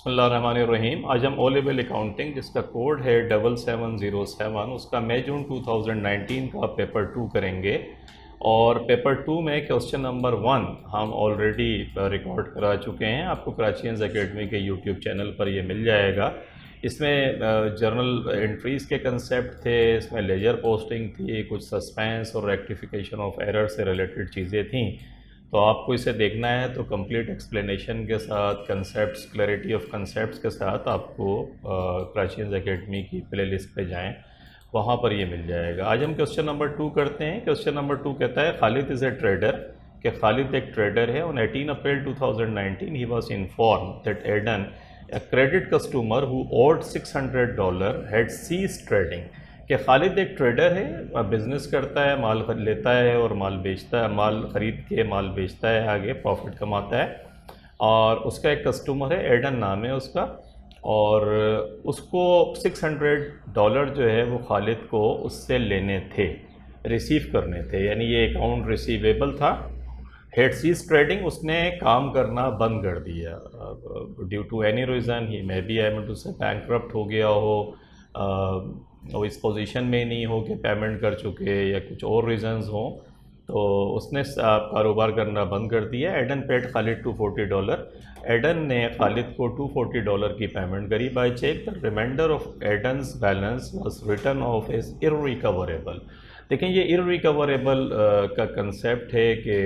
बिस्मिल्लाहिर्रहमानिर्रहीम। आज हम ओ लेवल अकाउंटिंग जिसका कोड है 7707 उसका मई जून 2019 का पेपर 2 करेंगे। और पेपर 2 में क्वेश्चन नंबर 1 हम ऑलरेडी रिकॉर्ड करा चुके हैं। आपको कराचीज एकेडमी के यूट्यूब चैनल पर ये मिल जाएगा। इसमें जर्नल एंट्रीज़ के कंसेप्ट थे, इसमें लेजर पोस्टिंग थी, कुछ सस्पेंस और रेक्टिफिकेशन ऑफ एरर से रिलेटेड चीज़ें थी। तो आपको इसे देखना है तो कंप्लीट एक्सप्लेनेशन के साथ, कंसेप्ट्स, क्लैरिटी ऑफ कंसेप्ट्स के साथ आपको कराचीज एकेडमी की प्ले लिस्ट पर जाएँ, वहाँ पर ये मिल जाएगा। आज हम क्वेश्चन नंबर 2 करते हैं। क्वेश्चन नंबर 2 कहता है खालिद इज़ ए ट्रेडर, कि खालिद एक ट्रेडर है। On 18 April 2019 he was inform that Aden a credit customer who owed $600 had ceased trading। कि खालिद एक ट्रेडर है, बिज़नेस करता है, माल लेता है और माल बेचता है, माल ख़रीद के माल बेचता है, आगे प्रॉफिट कमाता है। और उसका एक कस्टमर है, एडन नाम है उसका, और उसको $600 जो है वो खालिद को उससे लेने थे, रिसीव करने थे, यानी ये अकाउंट रिसीवेबल था। हेड सीज ट्रेडिंग, उसने काम करना बंद कर दिया due to any reason. He may be able to say bankrupt हो गया हो, वो इस पोजीशन में नहीं हो कि पेमेंट कर चुके, या कुछ और रीज़न्स हों, तो उसने कारोबार करना बंद कर दिया। Aiden paid Khalid $240। एडन ने खालिद को $240 की पेमेंट करी by cheque. The remainder of Aiden's balance was written off as irrecoverable. देखें, ये इररिकवरेबल का कंसेप्ट है कि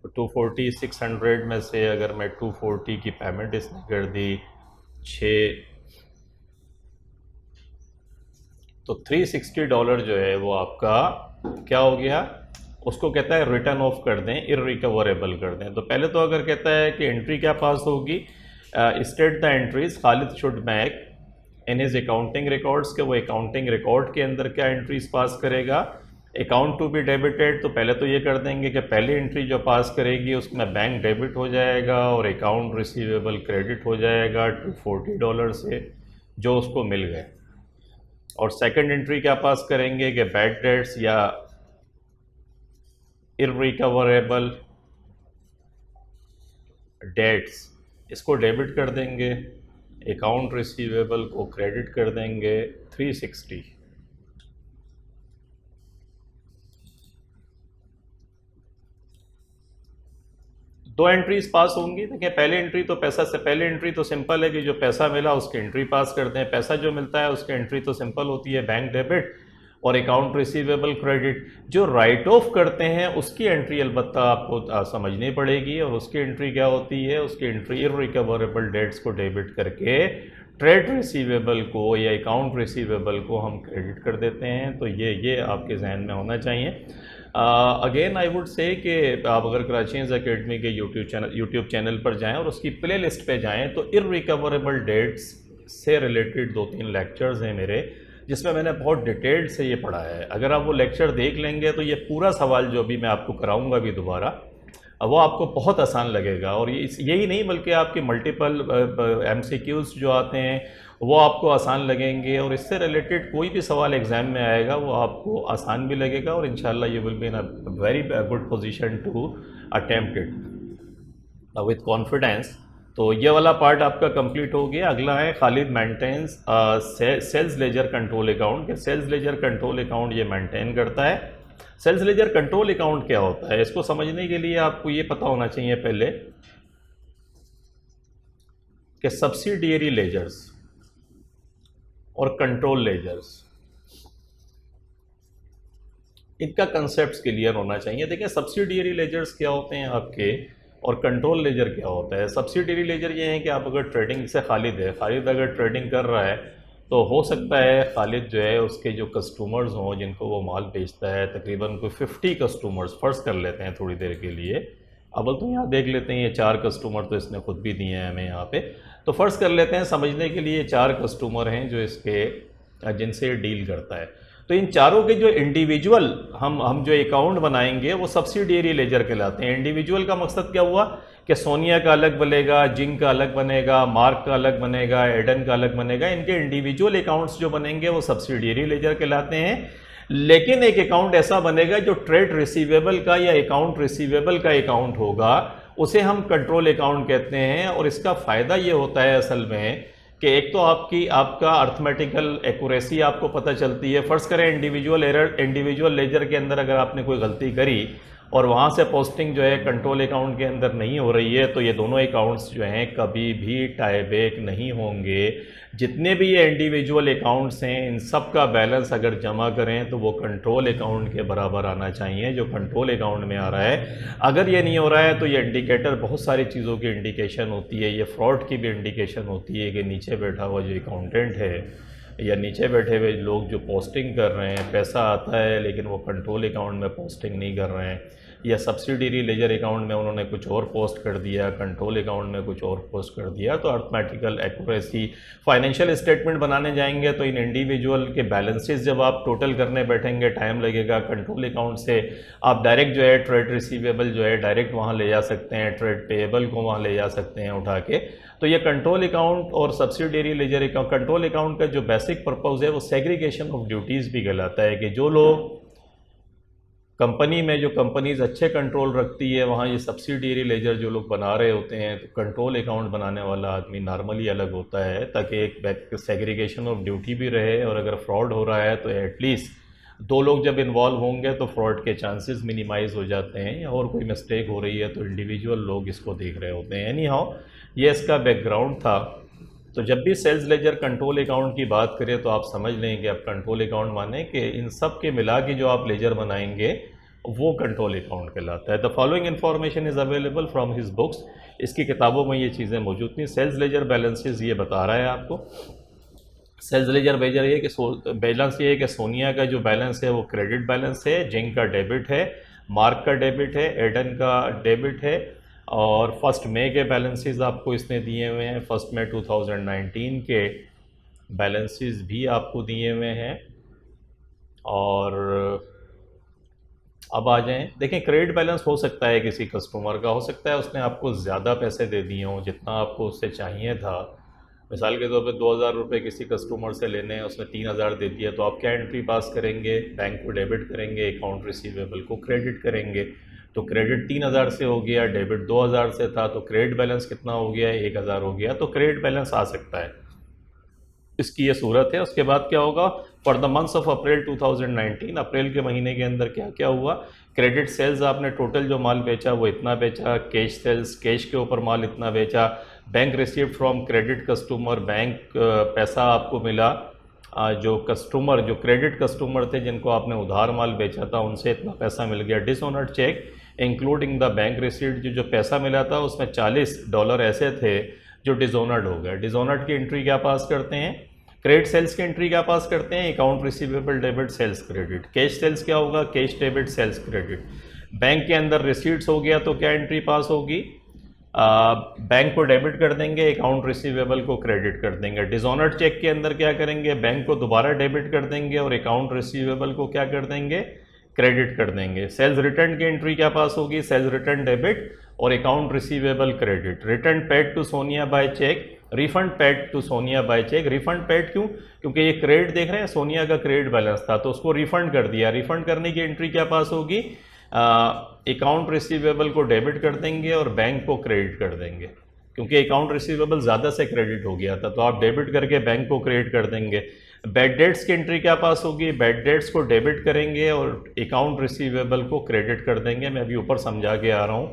240 600 में से अगर मैं 240 की पेमेंट इसने कर दी 6, तो $360 जो है वो आपका क्या हो गया, उसको कहता है रिटर्न ऑफ कर दें, इररिकवरेबल कर दें। तो पहले तो अगर कहता है कि एंट्री क्या पास होगी, state the entries Khalid should make in his accounting records, के वो अकाउंटिंग रिकॉर्ड के अंदर क्या एंट्रीज पास करेगा। अकाउंट टू बी डेबिटेड, तो पहले तो ये कर देंगे कि पहली एंट्री जो पास करेगी उसमें बैंक डेबिट हो जाएगा और अकाउंट रिसीवेबल क्रेडिट हो जाएगा $240 से जो उसको मिल गए। और सेकंड एंट्री क्या पास करेंगे कि बैड डेट्स या इररिकवरेबल डेट्स, इसको डेबिट कर देंगे, अकाउंट रिसीवेबल को क्रेडिट कर देंगे 360। दो एंट्रीज पास होंगी। देखिए, पहली एंट्री तो पैसा से, पहली एंट्री तो सिंपल है कि जो पैसा मिला उसकी एंट्री पास करते हैं, पैसा जो मिलता है उसकी एंट्री तो सिंपल होती है, बैंक डेबिट और अकाउंट रिसीवेबल क्रेडिट। जो राइट ऑफ करते हैं उसकी एंट्री अलबत्ता आपको समझनी पड़ेगी, और उसकी एंट्री क्या होती है, उसकी एंट्री इररिकवरेबल डेट्स को डेबिट करके ट्रेड रिसीवेबल को या अकाउंट रिसीवेबल को हम क्रेडिट कर देते हैं। तो ये आपके जहन में होना चाहिए। अगेन आई वुड से कि आप अगर कराचीज एकेडमी के यूट्यूब चैनल पर जाएं और उसकी प्ले लिस्ट पर जाएँ, तो इररिकवरेबल डेट्स से रिलेटेड 2-3 लेक्चर्स हैं मेरे, जिसमें मैंने बहुत डिटेल्ड से ये पढ़ा है। अगर आप वो लेक्चर देख लेंगे तो ये पूरा सवाल जो भी मैं आपको कराऊंगा भी दोबारा, वो आपको बहुत आसान लगेगा। और यही नहीं बल्कि आपके मल्टीपल MCQs जो आते हैं वो आपको आसान लगेंगे, और इससे रिलेटेड कोई भी सवाल एग्ज़ाम में आएगा वो आपको आसान भी लगेगा, और इंशाल्लाह you will be in a very good position to attempt it with confidence. तो ये वाला पार्ट आपका कंप्लीट हो गया। अगला है Khalid maintains sales ledger control account, के सेल्स लेजर कंट्रोल अकाउंट ये मेंटेन करता है। सेल्स लेजर कंट्रोल अकाउंट क्या होता है, इसको समझने के लिए आपको ये पता होना चाहिए पहले कि सब्सिडियरी लेजर्स और कंट्रोल लेजर्स, इनका कंसेप्ट क्लियर होना चाहिए। देखिए, सब्सिडियरी लेजर्स क्या होते हैं आपके, और कंट्रोल लेजर क्या होता है। सब्सिडियरी लेजर ये है कि आप अगर ट्रेडिंग से खालिद है, खालिद अगर ट्रेडिंग कर रहा है तो हो सकता है खालिद जो है उसके जो कस्टमर्स हों जिनको वो माल बेचता है, तकरीबन कोई 50 कस्टमर्स फ़र्ज़ कर लेते हैं थोड़ी देर के लिए। अब तो यहाँ देख लेते हैं, ये 4 कस्टमर तो इसने खुद भी दिए हैं हमें यहाँ पे, तो फ़र्ज़ कर लेते हैं समझने के लिए 4 कस्टमर हैं जो इसके जिनसे डील करता है। तो इन चारों के जो इंडिविजुअल हम जो अकाउंट बनाएंगे वो सब्सिडियरी लेजर कहलाते हैं। इंडिविजुअल का मकसद क्या हुआ कि सोनिया का अलग बनेगा, जिंक का अलग बनेगा, मार्क का अलग बनेगा, एडन का अलग बनेगा। इनके इंडिविजुअल अकाउंट्स जो बनेंगे वो सब्सिडियरी लेजर कहलाते हैं। लेकिन एक अकाउंट ऐसा बनेगा जो ट्रेड रिसीवेबल का या अकाउंट रिसीवेबल का अकाउंट होगा, उसे हम कंट्रोल अकाउंट कहते हैं। और इसका फ़ायदा ये होता है असल में कि एक तो आपका अर्थमेटिकल एक्यूरेसी आपको पता चलती है। फ़र्ज़ करें इंडिविजुअल लेजर के अंदर अगर आपने कोई गलती करी और वहाँ से पोस्टिंग जो है कंट्रोल अकाउंट के अंदर नहीं हो रही है, तो ये दोनों अकाउंट्स जो हैं कभी भी टाई बैक नहीं होंगे। जितने भी ये इंडिविजुअल अकाउंट्स हैं इन सब का बैलेंस अगर जमा करें तो वो कंट्रोल अकाउंट के बराबर आना चाहिए जो कंट्रोल अकाउंट में आ रहा है। अगर ये नहीं हो रहा है तो ये इंडिकेटर बहुत सारी चीज़ों की इंडिकेशन होती है। ये फ्रॉड की भी इंडिकेशन होती है कि नीचे बैठा हुआ जो अकाउंटेंट है या नीचे बैठे हुए लोग जो पोस्टिंग कर रहे हैं, पैसा आता है लेकिन वो कंट्रोल अकाउंट में पोस्टिंग नहीं कर रहे हैं, या सब्सिडरी लेजर अकाउंट में उन्होंने कुछ और पोस्ट कर दिया, कंट्रोल अकाउंट में कुछ और पोस्ट कर दिया। तो अर्थमेटिकल एक्यूरेसी, फाइनेंशियल स्टेटमेंट बनाने जाएंगे तो इन इंडिविजुअल के बैलेंसेस जब आप टोटल करने बैठेंगे टाइम लगेगा। कंट्रोल अकाउंट से आप डायरेक्ट जो है ट्रेड रिसीवेबल जो है डायरेक्ट वहाँ ले जा सकते हैं, ट्रेड पेएबल को वहाँ ले जा सकते हैं उठा के। तो ये कंट्रोल अकाउंट और subsidiary ledger account, control account का जो बेसिक पर्पज़ है वो सेग्रीगेशन ऑफ ड्यूटीज़ भी कहलाता है कि जो लोग कंपनी में, जो कंपनीज अच्छे कंट्रोल रखती है वहाँ ये सब्सिडियरी लेजर जो लोग बना रहे होते हैं, तो कंट्रोल अकाउंट बनाने वाला आदमी नॉर्मली अलग होता है ताकि एक सेग्रीगेशन ऑफ ड्यूटी भी रहे। और अगर फ्रॉड हो रहा है तो एटलीस्ट दो लोग जब इन्वॉल्व होंगे तो फ्रॉड के चांसेस मिनिमाइज़ हो जाते हैं, और कोई मिस्टेक हो रही है तो इंडिविजुअल लोग इसको देख रहे होते हैं। एनी हाउ ये इसका बैकग्राउंड था। तो जब भी सेल्स लेजर कंट्रोल अकाउंट की बात करें तो आप समझ लें कि आप कंट्रोल अकाउंट माने कि इन सब के मिला के जो आप लेजर बनाएंगे वो कंट्रोल अकाउंट कहलाता है। The following information is available from his books, इसकी किताबों में ये चीज़ें मौजूद थी। सेल्स लेजर बैलेंसेस ये बता रहा है आपको। सेल्स लेजर बैलेंस ये है कि सोनिया का जो बैलेंस है वो क्रेडिट बैलेंस है, जिंग का डेबिट है, मार्क का डेबिट है, एडन का डेबिट है। और फर्स्ट मई के बैलेंसेस आपको इसने दिए हुए हैं, फर्स्ट मई 2019 के बैलेंसेस भी आपको दिए हुए हैं। और अब आ जाएं, देखें क्रेडिट बैलेंस हो सकता है किसी कस्टमर का, हो सकता है उसने आपको ज़्यादा पैसे दे दिए हों जितना आपको उससे चाहिए था। मिसाल के तौर पे 2000 रुपये किसी कस्टमर से लेने हैं, उसने 3000 दे दिया, तो आप क्या एंट्री पास करेंगे? बैंक को डेबिट करेंगे, अकाउंट रिसीवेबल को क्रेडिट करेंगे। तो क्रेडिट 3000 से हो गया, डेबिट 2000 से था, तो क्रेडिट बैलेंस कितना हो गया? 1000 हो गया। तो क्रेडिट बैलेंस आ सकता है, इसकी ये सूरत है। उसके बाद क्या होगा? For the months of April 2019, अप्रैल के महीने के अंदर क्या क्या हुआ? क्रेडिट सेल्स, आपने टोटल जो माल बेचा वो इतना बेचा। कैश सेल्स, कैश के ऊपर माल इतना बेचा। Bank received from credit customer, bank पैसा आपको मिला। जो कस्टमर, जो क्रेडिट कस्टमर थे जिनको आपने उधार माल बेचा था, उनसे इतना पैसा मिल गया। Dishonoured cheque including the bank received, जो पैसा मिला था उसमें $40 ऐसे थे जो डिसऑनर्ड हो गए। डिसऑनर्ड की एंट्री क्या पास करते हैं? क्रेडिट सेल्स की एंट्री क्या पास करते हैं? Account receivable debit sales credit. Cash sales क्या होगा? Cash debit sales credit. Bank के अंदर रिसीट्स हो गया तो क्या एंट्री पास होगी? बैंक को डेबिट कर देंगे, अकाउंट रिसीवेबल को क्रेडिट कर देंगे। डिसऑनर्ड चेक के अंदर क्या करेंगे? बैंक को दोबारा डेबिट कर देंगे और अकाउंट रिसीवेबल को क्या कर देंगे? क्रेडिट कर देंगे। सेल्स रिटर्न की एंट्री क्या पास होगी? सेल्स रिटर्न डेबिट और account receivable credit. Return paid to Sonia by cheque, refund paid to Sonia by cheque. Refund paid क्यों? क्योंकि ये क्रेडिट देख रहे हैं, सोनिया का क्रेडिट बैलेंस था तो उसको रिफंड कर दिया। रिफंड करने की एंट्री क्या पास होगी? अकाउंट रिसीवेबल को डेबिट कर देंगे और बैंक को क्रेडिट कर देंगे, क्योंकि अकाउंट रिसीवेबल ज़्यादा से क्रेडिट हो गया था तो आप डेबिट करके बैंक को क्रेडिट कर देंगे। बैड डेट्स की एंट्री क्या पास होगी? बैड डेट्स को डेबिट करेंगे और अकाउंट रिसीवेबल को क्रेडिट कर देंगे। मैं अभी ऊपर समझा के आ रहा हूँ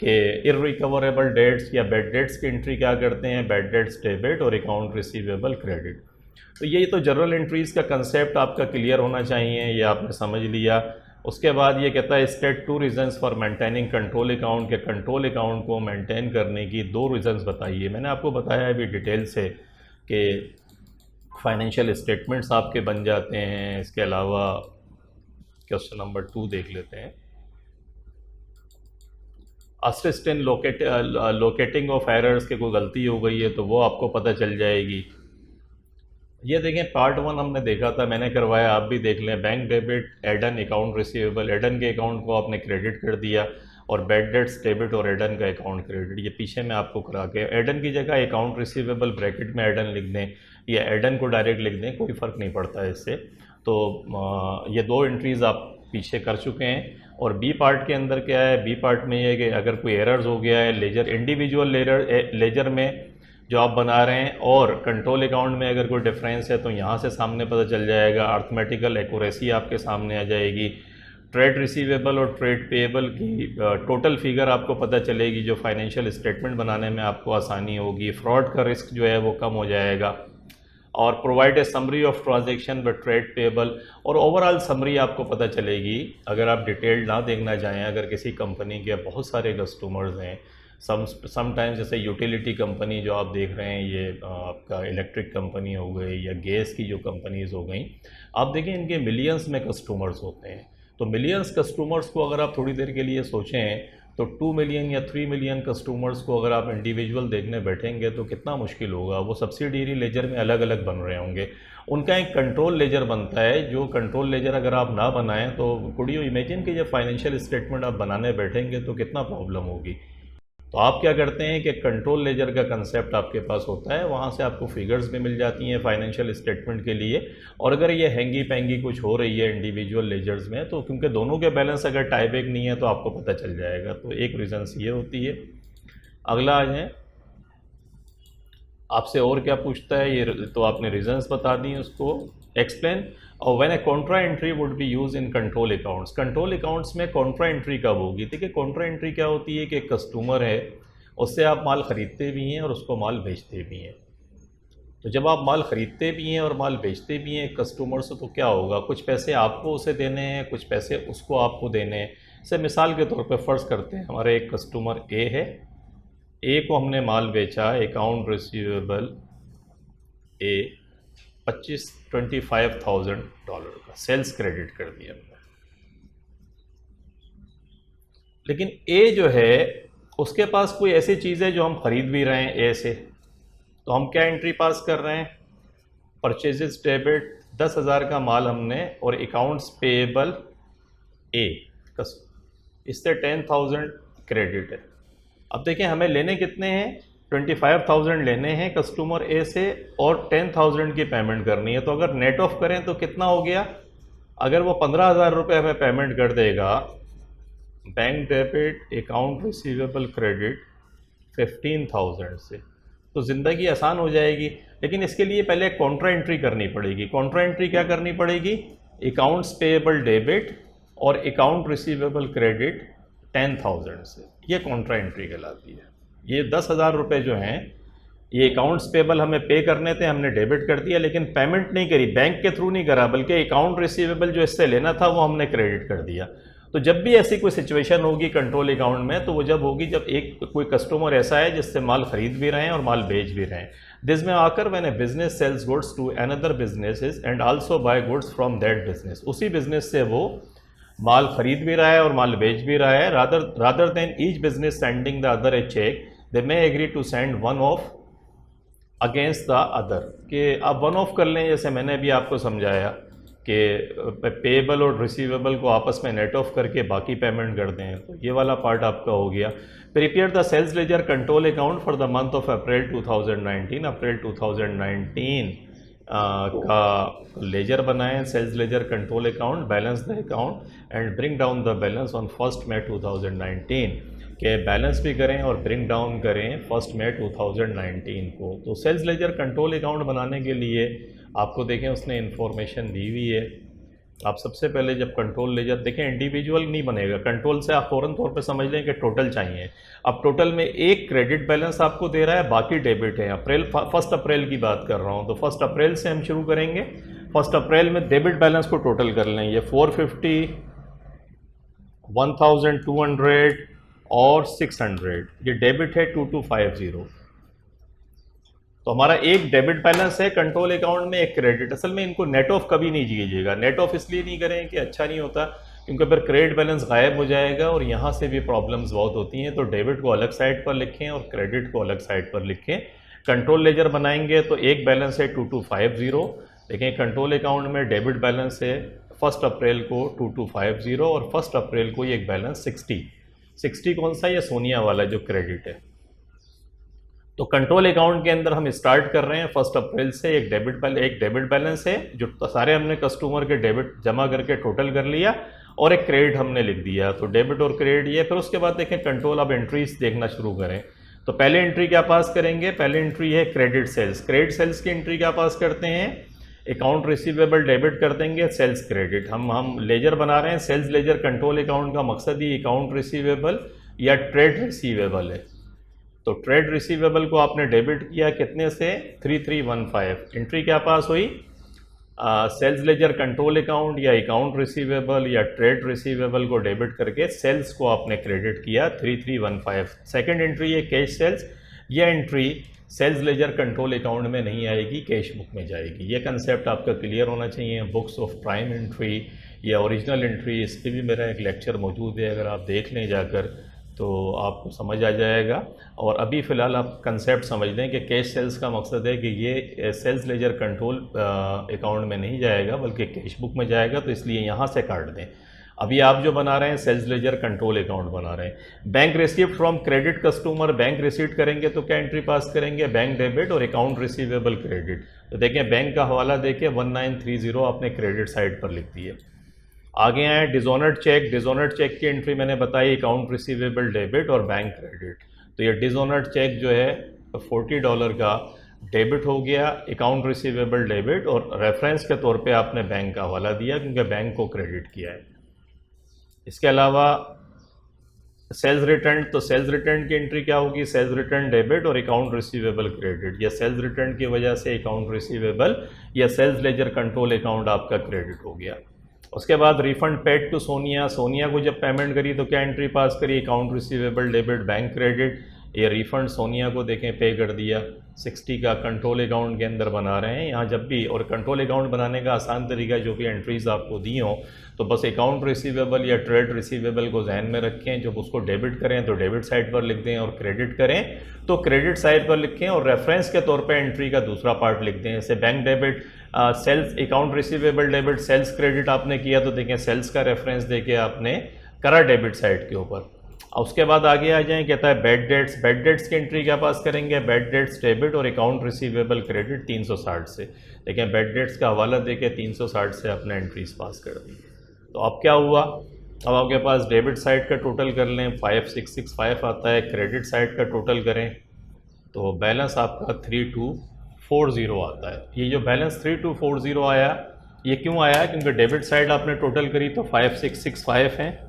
कि इररिकवरेबल डेट्स या बैड डेट्स की एंट्री क्या करते हैं? बैड डेट्स डेबिट और अकाउंट रिसीवेबल क्रेडिट। तो ये तो जनरल एंट्रीज़ का कंसेप्ट आपका क्लियर होना चाहिए, ये आपने समझ लिया। उसके बाद ये कहता है state 2 reasons for maintaining control account, के कंट्रोल अकाउंट को मेंटेन करने की 2 रीजंस बताइए। मैंने आपको बताया अभी डिटेल से कि फाइनेंशियल स्टेटमेंट्स आपके बन जाते हैं। इसके अलावा क्वेश्चन नंबर 2 देख लेते हैं। Assist in locating of errors, के कोई गलती हो गई है तो वो आपको पता चल जाएगी। ये देखें पार्ट 1 हमने देखा था, मैंने करवाया, आप भी देख लें। Bank debit, Aiden account receivable, Aiden के अकाउंट को आपने क्रेडिट कर दिया, और बैड डेट्स डेबिट और एडन का अकाउंट क्रेडिट। ये पीछे मैं आपको करा के, एडन की जगह अकाउंट रिसीवेबल ब्रैकेट में एडन लिख दें या एडन को डायरेक्ट लिख दें, कोई फ़र्क नहीं पड़ता है इससे। तो ये 2 एंट्रीज़ आप पीछे कर चुके हैं। और बी पार्ट के अंदर क्या है, बी पार्ट में ये है कि अगर कोई एरर्स हो गया है लेजर, इंडिविजुअल लेजर में जो आप बना रहे हैं और कंट्रोल अकाउंट में अगर कोई डिफरेंस है तो यहाँ से सामने पता चल जाएगा। अर्थमेटिकल एक्यूरेसी आपके सामने आ जाएगी। ट्रेड रिसीवेबल और ट्रेड पेएबल की टोटल फिगर आपको पता चलेगी, जो फाइनेंशियल स्टेटमेंट बनाने में आपको आसानी होगी। फ्रॉड का रिस्क जो है वो कम हो जाएगा। और provide a summary of transaction with trade payable, और ओवरऑल समरी आपको पता चलेगी। अगर आप डिटेल ना देखना चाहें, अगर किसी कंपनी के बहुत सारे कस्टमर्स हैं, समटाइम्स जैसे यूटिलिटी कंपनी जो आप देख रहे हैं, ये आपका इलेक्ट्रिक कंपनी हो गई या गैस की जो कंपनीज़ हो गई, आप देखें इनके मिलियंस में कस्टमर्स होते हैं। तो मिलियंस कस्टमर्स को अगर आप थोड़ी देर के लिए सोचें तो 2 मिलियन या 3 मिलियन कस्टमर्स को अगर आप इंडिविजुअल देखने बैठेंगे तो कितना मुश्किल होगा। वो सब्सिडियरी लेजर में अलग अलग बन रहे होंगे, उनका एक कंट्रोल लेजर बनता है। जो कंट्रोल लेजर अगर आप ना बनाएं तो कुड यू इमेजिन कि जब फाइनेंशियल स्टेटमेंट आप बनाने बैठेंगे तो कितना प्रॉब्लम होगी। तो आप क्या करते हैं कि कंट्रोल लेजर का कंसेप्ट आपके पास होता है, वहाँ से आपको फिगर्स भी मिल जाती हैं फाइनेंशियल स्टेटमेंट के लिए। और अगर ये हैंगी पैंगी कुछ हो रही है इंडिविजुअल लेजर्स में, तो क्योंकि दोनों के बैलेंस अगर टाई बैक नहीं है तो आपको पता चल जाएगा। तो एक रीज़न्स ये होती है। अगला आ जाए, आपसे और क्या पूछता है, ये तो आपने रीज़न्स बता दी उसको। एक्सप्लेन और when A Contra entry would be use in control accounts. Control accounts में कॉन्ट्रा एंट्री कब होगी? देखिए कॉन्ट्रा एंट्री क्या होती है कि एक कस्टमर है, उससे आप माल ख़रीदते भी हैं और उसको माल बेचते भी हैं। तो जब आप माल ख़रीदते भी हैं और माल बेचते भी हैं कस्टमर से, तो क्या होगा, कुछ पैसे आपको उसे देने हैं, कुछ पैसे उसको आपको देने हैं। जैसे मिसाल के तौर पर फ़र्ज़ करते हैं हमारे एक कस्टमर ए है, ए को हमने माल बेचा, अकाउंट रिसीवेबल ए $25,000 का सेल्स क्रेडिट कर दिया हमने। लेकिन ए जो है उसके पास कोई ऐसी चीज़ है जो हम ख़रीद भी रहे हैं ए से, तो हम क्या एंट्री पास कर रहे हैं, परचेजेस डेबिट 10,000 का माल हमने, और अकाउंट्स पेएबल ए, इससे 10,000 क्रेडिट है। अब देखें हमें लेने कितने हैं, 25,000 लेने हैं कस्टमर ए से और 10,000 की पेमेंट करनी है। तो अगर नेट ऑफ करें तो कितना हो गया, अगर वो 15,000 रुपये हमें पेमेंट कर देगा, bank debit account receivable credit 15,000 से, तो ज़िंदगी आसान हो जाएगी। लेकिन इसके लिए पहले कॉन्ट्रा एंट्री करनी पड़ेगी। कॉन्ट्रा एंट्री क्या करनी पड़ेगी, अकाउंट्स पेएबल डेबिट और अकाउंट रिसीवेबल क्रेडिट 10,000 से, ये कॉन्ट्रा एंट्री कहलाती है। ये 10,000 रुपये जो हैं ये अकाउंट्स पेबल हमें पे करने थे, हमने डेबिट कर दिया, लेकिन पेमेंट नहीं करी, बैंक के थ्रू नहीं करा, बल्कि अकाउंट रिसीवेबल जो इससे लेना था वो हमने क्रेडिट कर दिया। तो जब भी ऐसी कोई सिचुएशन होगी कंट्रोल अकाउंट में, तो वो जब होगी जब एक कोई कस्टमर ऐसा है जिससे माल खरीद भी रहे हैं और माल बेच भी रहे हैं। दिस में आकर when a business sells goods to another businesses and also buy goods from that business, उसी बिजनेस से वो माल खरीद भी रहा है और माल बेच भी रहा है। Rather than each business sending the other a cheque, they may agree to set one off against the other, कि आप वन ऑफ कर लें, जैसे मैंने भी आपको समझाया कि पेएबल और रिसीवेबल को आपस में नेट ऑफ करके बाकी पेमेंट कर दें। तो ये वाला पार्ट आपका हो गया। Prepare the sales ledger control account for the month of April 2019। अप्रैल 2019 का लेजर बनाएं, sales ledger control account, balance the account and bring down the balance on 1 May 2019, के बैलेंस भी करें और ब्रिंग डाउन करें 1 मई 2019 को। तो सेल्स लेजर कंट्रोल अकाउंट बनाने के लिए आपको देखें उसने इन्फॉर्मेशन दी हुई है। आप सबसे पहले जब कंट्रोल लेजर देखें, इंडिविजुअल नहीं बनेगा, कंट्रोल से आप फ़ौरन तौर पे समझ लें कि टोटल चाहिए। अब टोटल में एक क्रेडिट बैलेंस आपको दे रहा है, बाकी डेबिट है। 1 अप्रैल की बात कर रहा हूँ, तो 1 अप्रैल से हम शुरू करेंगे। 1 अप्रैल में डेबिट बैलेंस को टोटल कर लें, ये 450, 1200 और 600, ये डेबिट है 2250। तो हमारा एक डेबिट बैलेंस है कंट्रोल अकाउंट में, एक क्रेडिट। असल में इनको नेट ऑफ कभी नहीं कीजिएगा। नेट ऑफ इसलिए नहीं करें कि अच्छा नहीं होता, क्योंकि फिर क्रेडिट बैलेंस गायब हो जाएगा और यहाँ से भी प्रॉब्लम्स बहुत होती हैं। तो डेबिट को अलग साइड पर लिखें और क्रेडिट को अलग साइड पर लिखें। कंट्रोल लेजर बनाएंगे तो एक बैलेंस है 2250, लेकिन कंट्रोल अकाउंट में डेबिट बैलेंस है 1 अप्रैल को 2250 और 1 अप्रैल को ये एक बैलेंस 60 कौन सा, ये सोनिया वाला जो क्रेडिट है। तो कंट्रोल अकाउंट के अंदर हम स्टार्ट कर रहे हैं 1 अप्रैल से। एक डेबिट बैलेंस है जो सारे हमने कस्टमर के डेबिट जमा करके टोटल कर लिया, और एक क्रेडिट हमने लिख दिया, तो डेबिट और क्रेडिट ये। फिर उसके बाद देखें कंट्रोल, अब एंट्रीज देखना शुरू करें। तो पहले एंट्री क्या पास करेंगे, पहले एंट्री है क्रेडिट सेल्स। क्रेडिट सेल्स की एंट्री क्या पास करते हैं, अकाउंट रिसीवेबल डेबिट कर देंगे, सेल्स क्रेडिट। हम लेजर बना रहे हैं, सेल्स लेजर कंट्रोल अकाउंट का मकसद ही अकाउंट रिसीवेबल या ट्रेड रिसीवेबल है। तो ट्रेड रिसीवेबल को आपने डेबिट किया कितने से, 3315। एंट्री क्या पास हुई, सेल्स लेजर कंट्रोल अकाउंट या अकाउंट रिसीवेबल या ट्रेड रिसीवेबल को डेबिट करके सेल्स को आपने क्रेडिट किया 3315। सेकंड एंट्री है कैश सेल्स। ये entry sales ledger control account में नहीं आएगी, कैश बुक में जाएगी। ये कंसेप्ट आपका क्लियर होना चाहिए। बुक्स ऑफ प्राइम एंट्री या ओरिजिनल एंट्री, इस पर भी मेरा एक लेक्चर मौजूद है, अगर आप देख लें जाकर तो आपको समझ आ जाएगा। और अभी फ़िलहाल आप कंसेप्ट समझ लें कि कैश सेल्स का मकसद है कि ये सेल्स लेजर कंट्रोल अकाउंट में नहीं जाएगा बल्कि कैश बुक में जाएगा, तो इसलिए यहाँ से काट दें। अभी आप जो बना रहे हैं सेल्स लेजर कंट्रोल अकाउंट बना रहे हैं। Bank received from credit customer, bank received करेंगे तो क्या एंट्री पास करेंगे, बैंक डेबिट और अकाउंट रिसीवेबल क्रेडिट। तो देखें बैंक का हवाला देके 1930 आपने क्रेडिट साइड पर लिख दिए। आगे आए डिजोनर्ड चेक। डिजोनर्ड चेक की एंट्री मैंने बताई अकाउंट रिसीवेबल डेबिट और बैंक क्रेडिट। तो ये डिजोनर्ड चेक जो है $40 का डेबिट हो गया, अकाउंट रिसीवेबल डेबिट, और रेफरेंस के तौर पे आपने बैंक का हवाला दिया क्योंकि बैंक को क्रेडिट किया है। इसके अलावा सेल्स रिटर्न, तो सेल्स रिटर्न की एंट्री क्या होगी, सेल्स रिटर्न डेबिट और अकाउंट रिसीवेबल क्रेडिट, या सेल्स रिटर्न की वजह से अकाउंट रिसीवेबल या सेल्स लेजर कंट्रोल अकाउंट आपका क्रेडिट हो गया। उसके बाद refund paid to Sonia. Sonia को जब पेमेंट करी तो क्या एंट्री पास करी, account receivable debit bank credit. ये रिफंड सोनिया को देखें पे कर दिया 60 का, कंट्रोल अकाउंट के अंदर बना रहे हैं यहाँ जब भी। और कंट्रोल अकाउंट बनाने का आसान तरीका, जो भी एंट्रीज़ आपको दी हों तो बस अकाउंट रिसीवेबल या ट्रेड रिसीवेबल को जहन में रखें। जब उसको डेबिट करें तो डेबिट साइड पर लिख दें और क्रेडिट करें तो क्रेडिट साइड पर लिखें, और रेफरेंस के तौर पर एंट्री का दूसरा पार्ट लिख दें। जैसे bank debit, sales account receivable debit, sales credit आपने किया तो देखें सेल्स का रेफरेंस देके आपने करा डेबिट साइड के ऊपर। उसके बाद आगे आ जाएं, कहता है बैड डेट्स। बैड डेट्स की एंट्री क्या पास करेंगे, बैड डेट्स डेबिट और अकाउंट रिसीवेबल क्रेडिट 360 से। देखें बैड डेट्स का हवाला देके 360 से अपने एंट्रीज पास कर दी। तो अब क्या हुआ, अब आपके पास डेबिट साइड का टोटल कर लें 5665 आता है, क्रेडिट साइड का टोटल करें तो बैलेंस आपका 3240 आता है। ये जो बैलेंस 3240 आया, ये क्यों आया है, क्योंकि डेबिट साइड आपने टोटल करी तो 5665 हैं,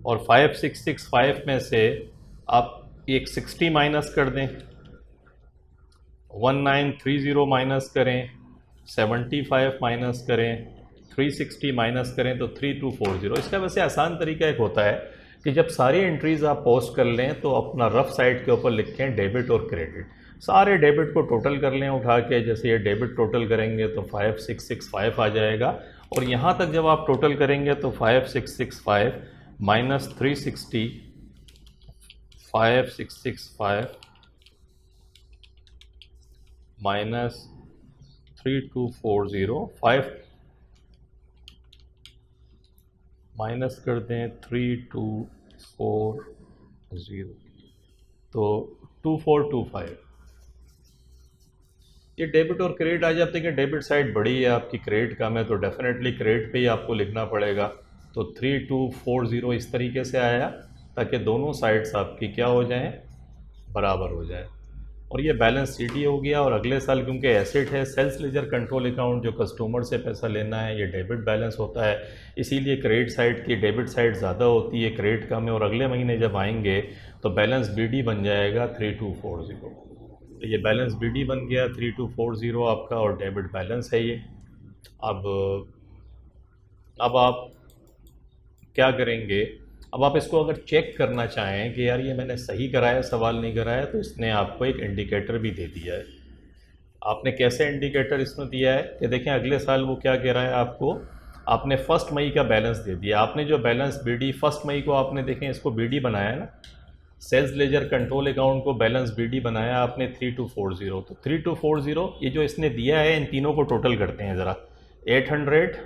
और 5665 में से आप एक 60 माइनस कर दें, 1930 माइनस करें, 75 माइनस करें, 360 माइनस करें तो 3240। इसका वैसे आसान तरीका एक होता है कि जब सारी एंट्रीज़ आप पोस्ट कर लें तो अपना रफ साइड के ऊपर लिखें डेबिट और क्रेडिट। सारे डेबिट को टोटल कर लें उठा के, जैसे ये डेबिट टोटल करेंगे तो 5665 आ जाएगा, और यहाँ तक जब आप टोटल करेंगे तो 5665 माइनस 360, 5665 माइनस 3240, 5 माइनस कर दें 3240 तो 2425। ये डेबिट और क्रेडिट आ जाते हैं कि डेबिट साइड बड़ी है आपकी, क्रेडिट कम है, तो डेफिनेटली क्रेडिट पे ही आपको लिखना पड़ेगा। तो 3240 इस तरीके से आया ताकि दोनों साइड्स आपकी क्या हो जाएं, बराबर हो जाए। और ये बैलेंस सीडी हो गया। और अगले साल क्योंकि एसेट है, सेल्स लेजर कंट्रोल अकाउंट जो कस्टमर से पैसा लेना है, ये डेबिट बैलेंस होता है, इसीलिए क्रेडिट साइड की डेबिट साइड ज़्यादा होती है, क्रेडिट कम है। और अगले महीने जब आएंगे तो बैलेंस बीडी बन जाएगा 3240। तो ये बैलेंस बीडी बन गया 3240 आपका, और डेबिट बैलेंस है ये। अब आप क्या करेंगे, अब आप इसको अगर चेक करना चाहें कि यार ये मैंने सही कराया, सवाल नहीं कराया, तो इसने आपको एक इंडिकेटर भी दे दिया है। आपने कैसे इंडिकेटर इसमें दिया है कि देखें अगले साल वो क्या कह रहा है आपको, आपने 1 मई का बैलेंस दे दिया। आपने जो बैलेंस बीडी 1 मई को आपने देखें इसको बीडी बनाया ना, सेल्स लेजर कंट्रोल अकाउंट को बैलेंस बीडी बनाया आपने 3240। तो 3240 ये जो इसने दिया है, इन तीनों को टोटल करते हैं ज़रा। 800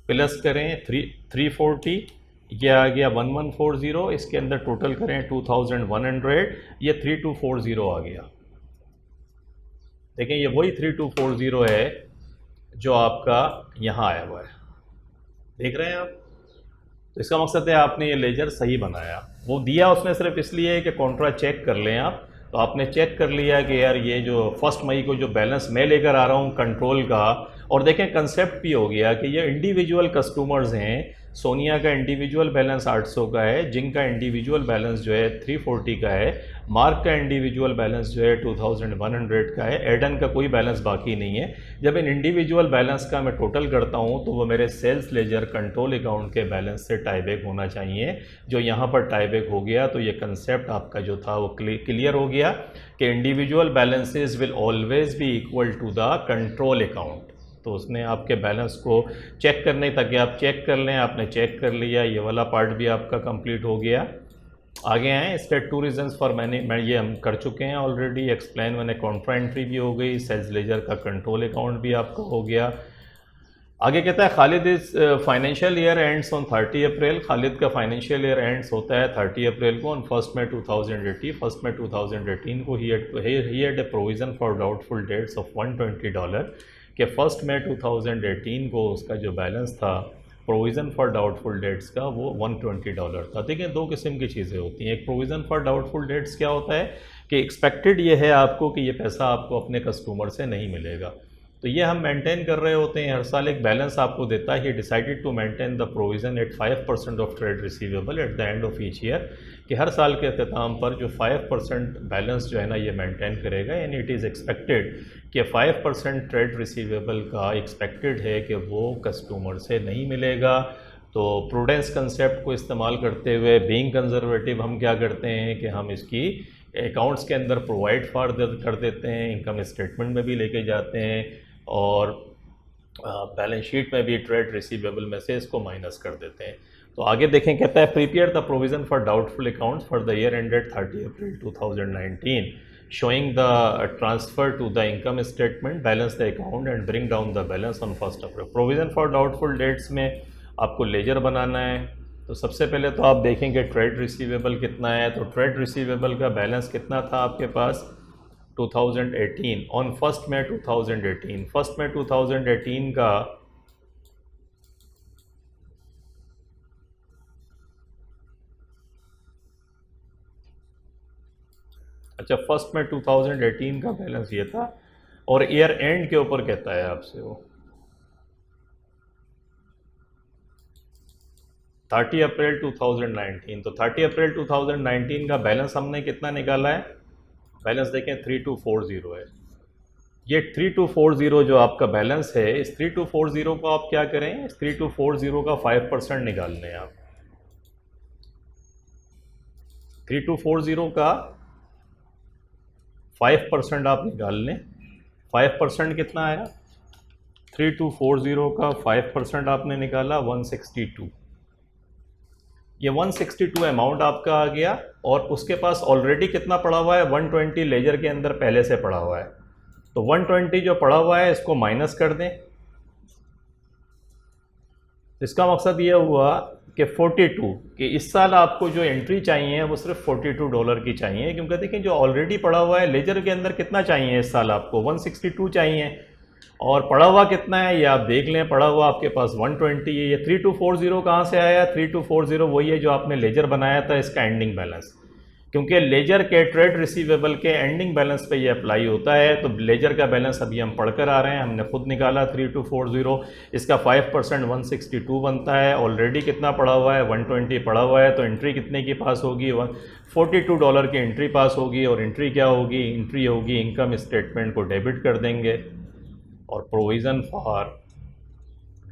प्लस करें 340, ये आ गया 1140, इसके अंदर टोटल करें 2100, ये 3240 आ गया। देखें ये वही 3240 है जो आपका यहाँ आया हुआ है। देख रहे हैं आप। तो इसका मकसद है आपने ये लेजर सही बनाया। वो दिया उसने सिर्फ इसलिए कि कॉन्ट्रा चेक कर लें आप। तो आपने चेक कर लिया कि यार ये जो 1 मई को जो बैलेंस मैं लेकर आ रहा हूँ कंट्रोल का, और देखें कंसेप्ट भी हो गया कि ये इंडिविजुअल कस्टमर्स हैं। सोनिया का इंडिविजुअल बैलेंस 800 का है, जिंक का इंडिविजुअल बैलेंस जो है 340 का है, मार्क का इंडिविजुअल बैलेंस जो है 2100 का है, एडन का कोई बैलेंस बाकी नहीं है। जब इन इंडिविजुअल बैलेंस का मैं टोटल करता हूँ तो वो मेरे सेल्स लेजर कंट्रोल अकाउंट के बैलेंस से टाईबैक होना चाहिए, जो यहाँ पर टाईबैक हो गया। तो ये कंसेप्ट आपका जो था वो क्लियर हो गया कि individual balances will always be equal to the control account. तो उसने आपके बैलेंस को चेक करने ताकि आप चेक कर लें, आपने चेक कर लिया, ये वाला पार्ट भी आपका कंप्लीट हो गया। आगे आए स्टेट 2 रीजंस फॉर मैं ये हम कर चुके हैं ऑलरेडी एक्सप्लेन। मैंने कॉन्ट्रा एंट्री भी हो गई, सेल्स लेजर का कंट्रोल अकाउंट भी आपका हो गया। आगे कहता है Khalid is financial year ends on 30 अप्रैल। खालिद का फाइनेंशियल ईयर एंड्स होता है 30 अप्रैल को ऑन 1 मई 2018। 1 मई 2018 को he had a provision for doubtful debts of $120 कि 1 मई 2018 को उसका जो बैलेंस था प्रोविज़न फॉर डाउटफुल डेट्स का वो $120 था। देखिए दो किस्म की चीज़ें होती हैं। एक प्रोविज़न फॉर डाउटफुल डेट्स क्या होता है कि एक्सपेक्टेड ये है आपको कि ये पैसा आपको अपने कस्टमर से नहीं मिलेगा, तो ये हम मेंटेन कर रहे होते हैं। हर साल एक बैलेंस आपको देता है। He decided to maintain the provision at 5% of trade receivable at the end of each year, कि हर साल के अख्ताम पर जो 5% बैलेंस जो है ना ये मेंटेन करेगा। यानी इट इज़ एक्सपेक्टेड कि 5% ट्रेड रिसीवेबल का एक्सपेक्टेड है कि वो कस्टमर से नहीं मिलेगा। तो प्रूडेंस कंसेप्ट को इस्तेमाल करते हुए बीइंग कंजर्वेटिव हम क्या करते हैं कि हम इसकी अकाउंट्स के अंदर प्रोवाइड फॉर कर देते हैं, इनकम स्टेटमेंट में भी लेके जाते हैं और बैलेंस शीट में भी ट्रेड रिसीवेबल में से इसको माइनस कर देते हैं। तो आगे देखें, कहता है prepare the provision for doubtful accounts for the year ended 30 April 2019 showing the transfer to the income statement, balance the account and bring down the balance on 1st April। Provision for doubtful debts में आपको laser बनाना है। तो सबसे पहले तो आप देखेंगे trade receivable कितना है। तो ट्रेड रिसीवेबल का बैलेंस कितना था आपके पास 2018 ऑन 1 मई 2018। 1 मई 2018 का अच्छा 1 मई 2018 का बैलेंस ये था और ईयर एंड के ऊपर कहता है आपसे वो 30 अप्रैल 2019। तो 30 अप्रैल 2019 का बैलेंस हमने कितना निकाला है, बैलेंस देखें 3240 है। ये 3240 जो आपका बैलेंस है, इस 3240 को आप क्या करें, इस 3240 का 5% निकाल लें आप। 3240 का 5% आप निकाल लें। 5% कितना आया, 3240 का 5% आपने निकाला 162। ये 162 अमाउंट आपका आ गया और उसके पास ऑलरेडी कितना पड़ा हुआ है, 120 लेजर के अंदर पहले से पड़ा हुआ है। तो 120 जो पड़ा हुआ है इसको माइनस कर दें। इसका मकसद ये हुआ कि 42 कि इस साल आपको जो एंट्री चाहिए वो सिर्फ $42 की चाहिए, क्योंकि देखिए जो ऑलरेडी पड़ा हुआ है लेजर के अंदर कितना चाहिए इस साल आपको 162 चाहिए और पड़ा हुआ कितना है ये आप देख लें। पड़ा हुआ आपके पास 120 है। ये 3240 कहाँ से आया, 3240 वही है जो आपने लेजर बनाया था इसका एंडिंग बैलेंस, क्योंकि लेजर के ट्रेड रिसीवेबल के एंडिंग बैलेंस पे ये अप्लाई होता है। तो लेजर का बैलेंस अभी हम पढ़कर आ रहे हैं, हमने खुद निकाला 3240, इसका 5% 162 बनता है। ऑलरेडी कितना पड़ा हुआ है, 120 पड़ा हुआ है। तो एंट्री कितने की पास होगी, $42 की एंट्री पास होगी। और एंट्री क्या होगी, एंट्री होगी इनकम स्टेटमेंट को डेबिट कर देंगे और प्रोविज़न फॉर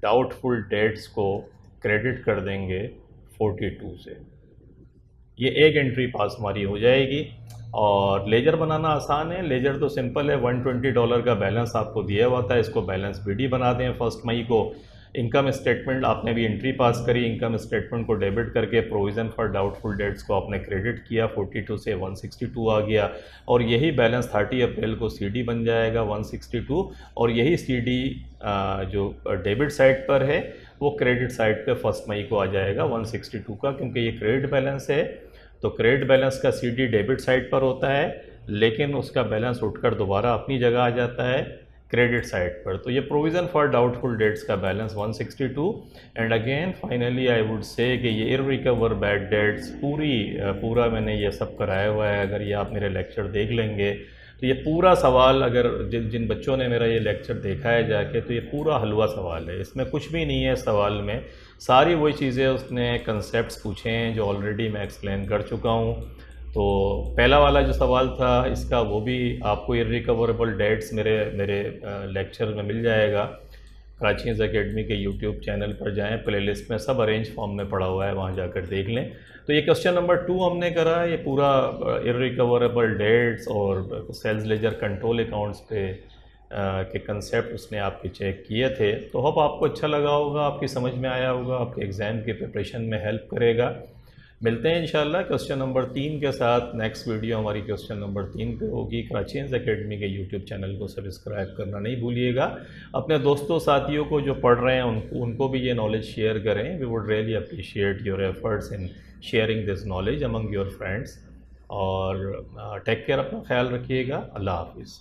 डाउटफुल डेट्स को क्रेडिट कर देंगे 42 से। ये एक एंट्री पास हमारी हो जाएगी। और लेजर बनाना आसान है, लेजर तो सिंपल है। $120 का बैलेंस आपको दिया हुआ था, इसको बैलेंस बीडी बना दें 1 मई को। इनकम स्टेटमेंट आपने भी एंट्री पास करी, इनकम स्टेटमेंट को डेबिट करके प्रोविज़न फॉर डाउटफुल डेट्स को आपने क्रेडिट किया, 42 से 162 आ गया। और यही बैलेंस 30 अप्रैल को सीडी बन जाएगा 162। और यही सीडी जो डेबिट साइड पर है वो क्रेडिट साइड पे 1 मई को आ जाएगा 162 का, क्योंकि ये क्रेडिट बैलेंस है। तो क्रेडिट बैलेंस का सीडी डेबिट साइड पर होता है, लेकिन उसका बैलेंस उठकर दोबारा अपनी जगह आ जाता है क्रेडिट साइड पर। तो ये प्रोविज़न फॉर डाउटफुल डेट्स का balance 162। And again finally I would say कि ये इररिकवर बैड डेट्स पूरा मैंने ये सब कराया हुआ है। अगर ये आप मेरे लेक्चर देख लेंगे तो ये पूरा सवाल, अगर जिन बच्चों ने मेरा ये लेक्चर देखा है जाके, तो ये पूरा हलवा सवाल है, इसमें कुछ भी नहीं है इस सवाल में। सारी वही चीज़ें उसने कंसेप्ट्स पूछे हैं जो ऑलरेडी मैं एक्सप्लेन कर चुका हूँ। तो पहला वाला जो सवाल था इसका, वो भी आपको इररिकवरेबल डेट्स मेरे लेक्चर में मिल जाएगा। कराचीज़ एकेडमी के यूट्यूब चैनल पर जाएं, प्लेलिस्ट में सब अरेंज फॉर्म में पड़ा हुआ है, वहाँ जाकर देख लें। तो ये क्वेश्चन नंबर 2 हमने करा, ये पूरा इररिकवरेबल डेट्स और सेल्स लेजर कंट्रोल अकाउंट्स पे के कंसेप्ट उसने आपके चेक किए थे। तो होप आपको अच्छा लगा होगा, आपकी समझ में आया होगा, आपके एग्ज़ाम के प्रिपरेशन में हेल्प करेगा। मिलते हैं इंशाल्लाह क्वेश्चन नंबर 3 के साथ। नेक्स्ट वीडियो हमारी क्वेश्चन नंबर 3 पे होगी। कराचीज़ एकेडमी के यूट्यूब चैनल को सब्सक्राइब करना नहीं भूलिएगा। अपने दोस्तों साथियों को जो पढ़ रहे हैं उनको भी ये नॉलेज शेयर करें। We would really appreciate your efforts in sharing this knowledge among your friends. और टेक केयर, अपना ख्याल रखिएगा। अल्लाह हाफिज़।